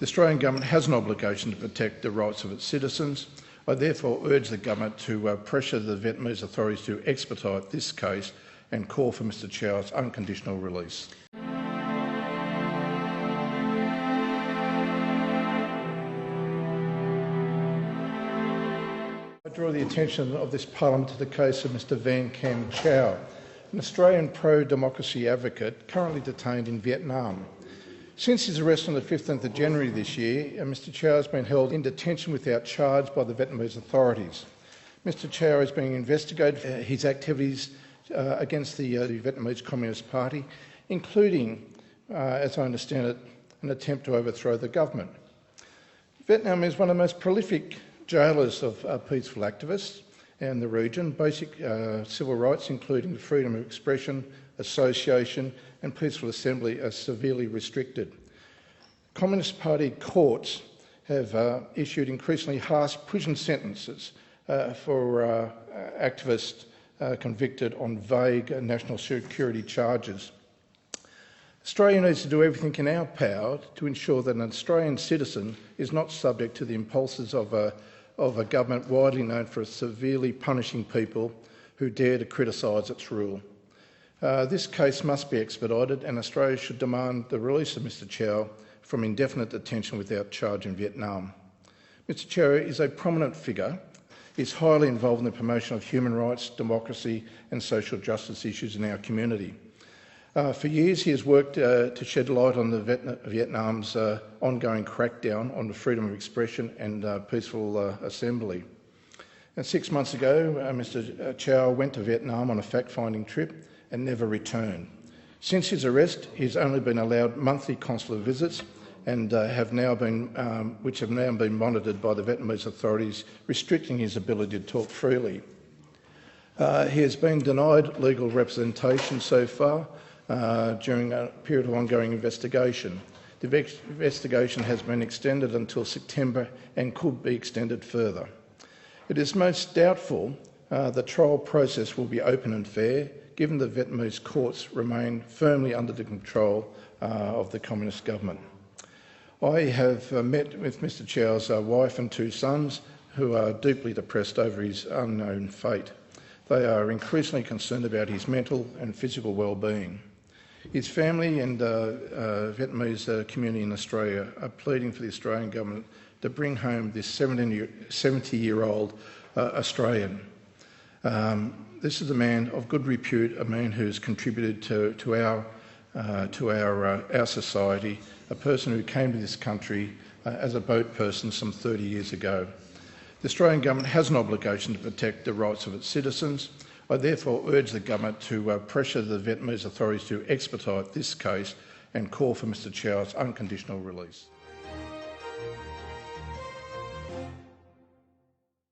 The Australian Government has an obligation to protect the rights of its citizens. I therefore urge the Government to pressure the Vietnamese authorities to expedite this case and call for Mr Chau's unconditional release. I draw the attention of this Parliament to the case of Mr Van Cam Chau, an Australian pro-democracy advocate currently detained in Vietnam. Since his arrest on the 15th of January this year, Mr Chau has been held in detention without charge by the Vietnamese authorities. Mr Chau is being investigated for his activities against the Vietnamese Communist Party, including, as I understand it, an attempt to overthrow the government. Vietnam is one of the most prolific jailers of peaceful activists in the region. Basic civil rights, including the freedom of expression, association and peaceful assembly, are severely restricted. Communist Party courts have issued increasingly harsh prison sentences for activists convicted on vague national security charges. Australia needs to do everything in our power to ensure that an Australian citizen is not subject to the impulses of a government widely known for severely punishing people who dare to criticise its rule. This case must be expedited, and Australia should demand the release of Mr Chau from indefinite detention without charge in Vietnam. Mr Chau is a prominent figure. He is highly involved in the promotion of human rights, democracy and social justice issues in our community. For years he has worked to shed light on Vietnam's ongoing crackdown on the freedom of expression and peaceful assembly. And 6 months ago, Mr Chau went to Vietnam on a fact-finding trip and never returned. Since his arrest, he has only been allowed monthly consular visits and which have now been monitored by the Vietnamese authorities, restricting his ability to talk freely. He has been denied legal representation so far during a period of ongoing investigation. The investigation has been extended until September and could be extended further. It is most doubtful the trial process will be open and fair, given the Vietnamese courts remain firmly under the control of the Communist government. I have met with Mr Chau's wife and 2 sons, who are deeply depressed over his unknown fate. They are increasingly concerned about his mental and physical well-being. His family and Vietnamese community in Australia are pleading for the Australian government to bring home this 70-year-old Australian. This is a man of good repute, a man who has contributed to our society, a person who came to this country as a boat person some 30 years ago. The Australian Government has an obligation to protect the rights of its citizens. I therefore urge the Government to pressure the Vietnamese authorities to expedite this case and call for Mr Chau's unconditional release.